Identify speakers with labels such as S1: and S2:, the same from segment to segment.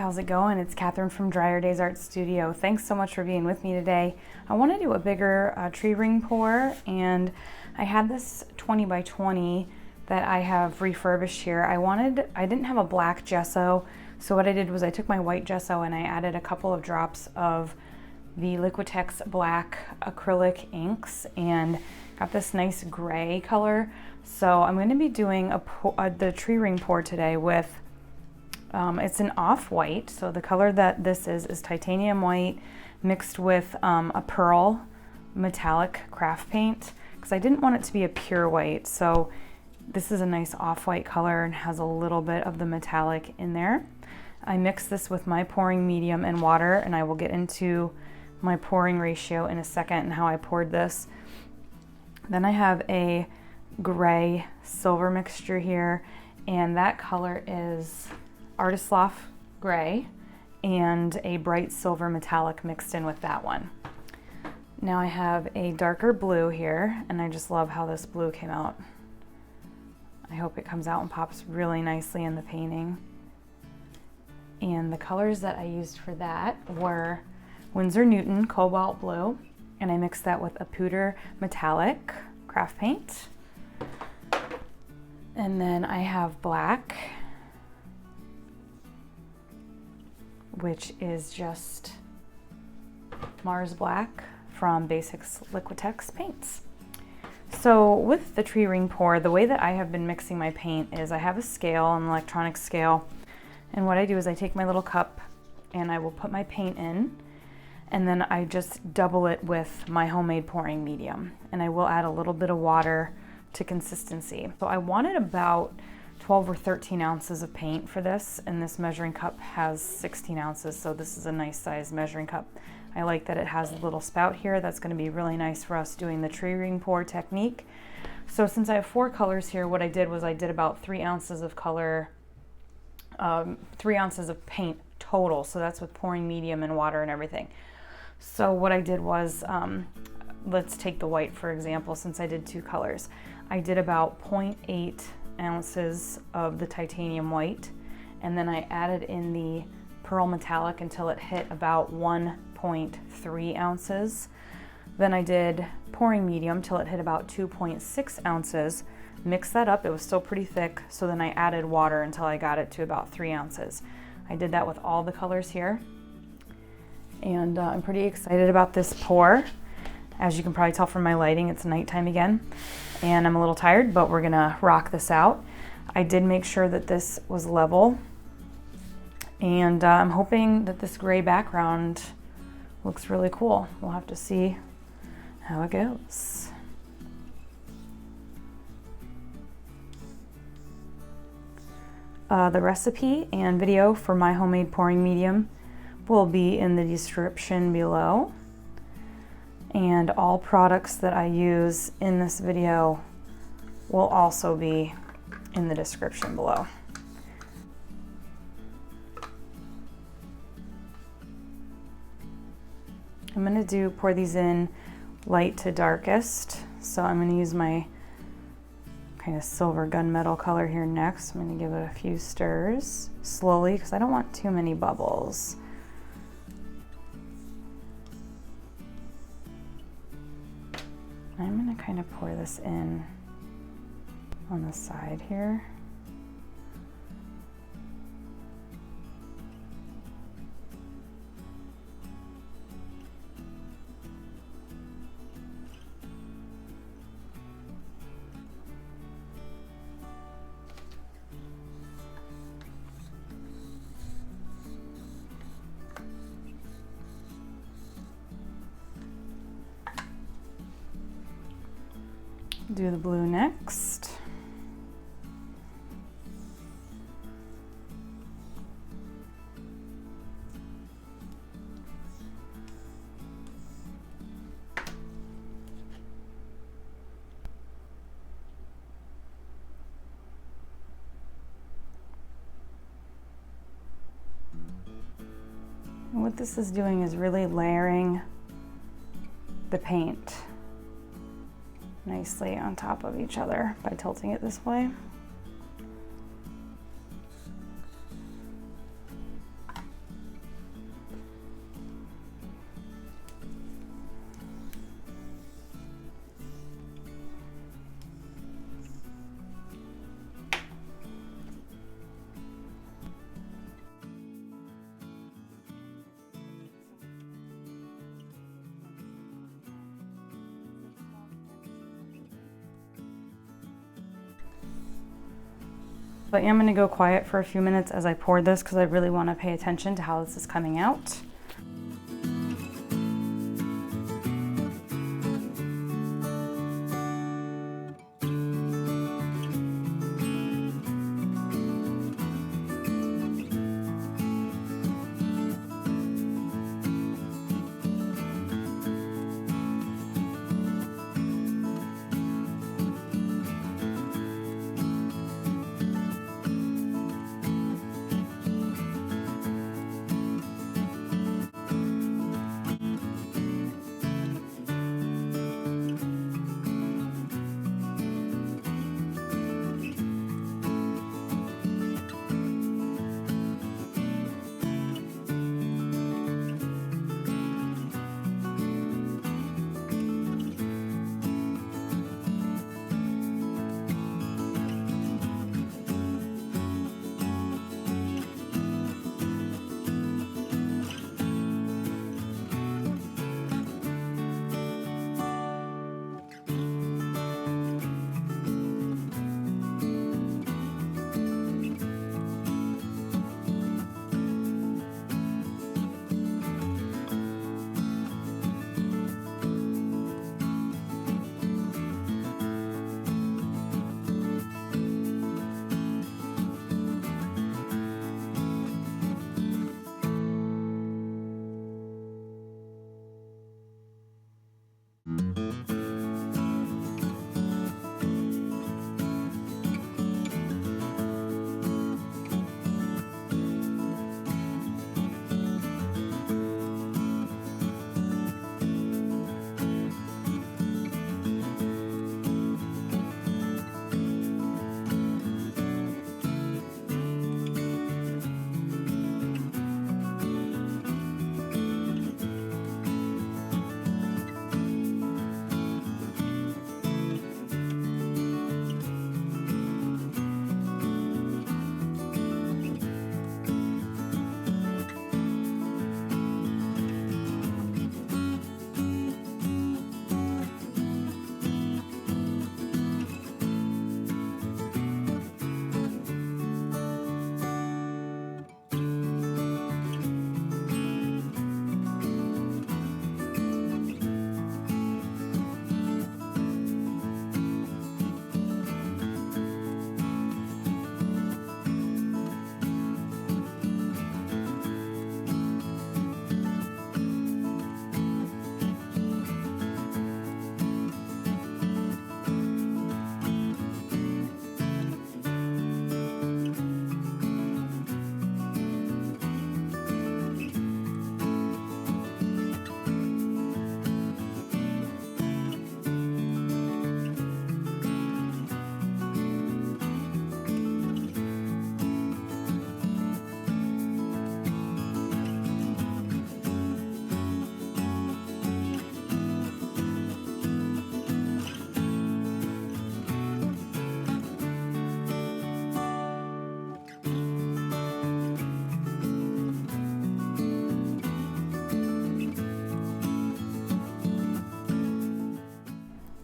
S1: how's it going? It's Catherine from Drier Days Art Studio. Thanks so much for being with me today. I want to do a bigger tree ring pour, and I had this 20 by 20 that I have refurbished here. I didn't have a black gesso, so what I did was I took my white gesso and I added a couple of drops of the Liquitex black acrylic inks and got this nice gray color. So I'm going to be doing the tree ring pour today with it's an off-white, so the color that this is titanium white mixed with a pearl metallic craft paint, because I didn't want it to be a pure white. So this is a nice off-white color and has a little bit of the metallic in there. I mixed this with my pouring medium and water, and I will get into my pouring ratio in a second and how I poured this. Then I have a gray silver mixture here, and that color is Artist Loft gray and a bright silver metallic mixed in with that one. Now I have a darker blue here, and I just love how this blue came out. I hope it comes out and pops really nicely in the painting. And the colors that I used for that were Winsor Newton Cobalt Blue, and I mixed that with a Pewter Metallic craft paint. And then I have black, which is just Mars Black from Basics Liquitex paints. So with the tree ring pour, the way that I have been mixing my paint is I have a scale, an electronic scale, and what I do is I take my little cup and I will put my paint in, and then I just double it with my homemade pouring medium, and I will add a little bit of water to consistency. So I wanted about 12 or 13 ounces of paint for this, and this measuring cup has 16 ounces, so this is a nice size measuring cup. I like that it has a little spout here. That's going to be really nice for us doing the tree ring pour technique. So since I have 4 colors here, what I did was I did about 3 ounces of color, 3 ounces of paint total, so that's with pouring medium and water and everything. So what I did was, let's take the white for example, since I did 2 colors. I did about 0.8 ounces of the titanium white, and then I added in the pearl metallic until it hit about 1.3 ounces. Then I did pouring medium till it hit about 2.6 ounces. Mixed that up, it was still pretty thick, so then I added water until I got it to about 3 ounces. I did that with all the colors here, and I'm pretty excited about this pour. As you can probably tell from my lighting, it's nighttime again, and I'm a little tired, but we're gonna rock this out. I did make sure that this was level, and I'm hoping that this gray background looks really cool. We'll have to see how it goes. The recipe and video for my homemade pouring medium will be in the description below. And all products that I use in this video will also be in the description below. I'm going to pour these in light to darkest. So I'm going to use my kind of silver gunmetal color here next. I'm going to give it a few stirs slowly because I don't want too many bubbles. I'm going to kind of pour this in on the side here. Do the blue next. And what this is doing is really layering the paint nicely on top of each other by tilting it this way. But I am going to go quiet for a few minutes as I pour this because I really want to pay attention to how this is coming out.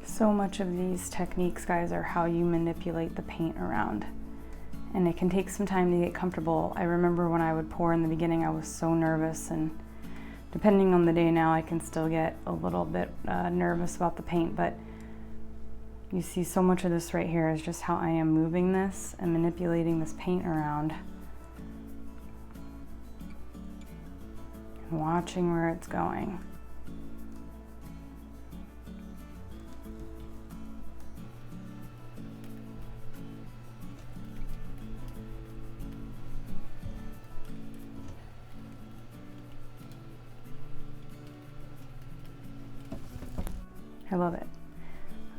S1: So much of these techniques, guys, are how you manipulate the paint around. And it can take some time to get comfortable. I remember when I would pour in the beginning, I was so nervous, and depending on the day now, I can still get a little bit nervous about the paint, but you see so much of this right here is just how I am moving this and manipulating this paint around. And watching where it's going. I love it.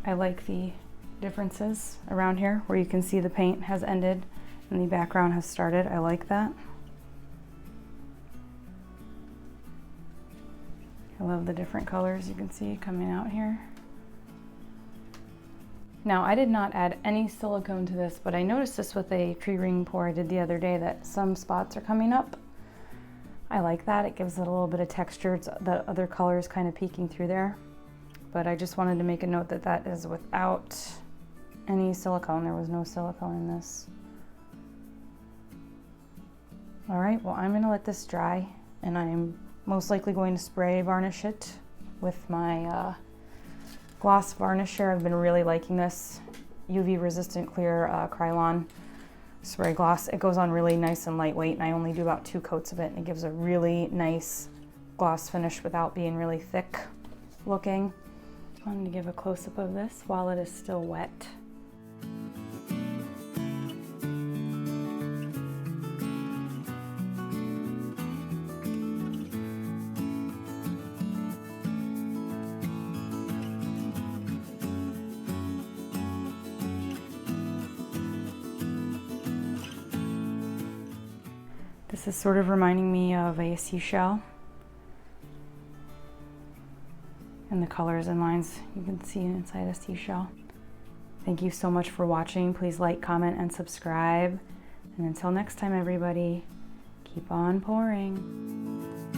S1: I like the differences around here where you can see the paint has ended and the background has started. I like that. I love the different colors you can see coming out here. Now, I did not add any silicone to this, but I noticed this with a tree ring pour I did the other day, that some spots are coming up. I like that. It gives it a little bit of texture. It's the other colors kind of peeking through there. But I just wanted to make a note that that is without any silicone. There was no silicone in this. All right, well, I'm gonna let this dry, and I'm most likely going to spray varnish it with my gloss varnisher. I've been really liking this UV resistant clear Krylon spray gloss. It goes on really nice and lightweight, and I only do about 2 coats of it, and it gives a really nice gloss finish without being really thick looking. I'm going to give a close-up of this while it is still wet. This is sort of reminding me of a seashell. And the colors and lines you can see inside a seashell. Thank you so much for watching. Please like, comment, and subscribe. And until next time, everybody, keep on pouring.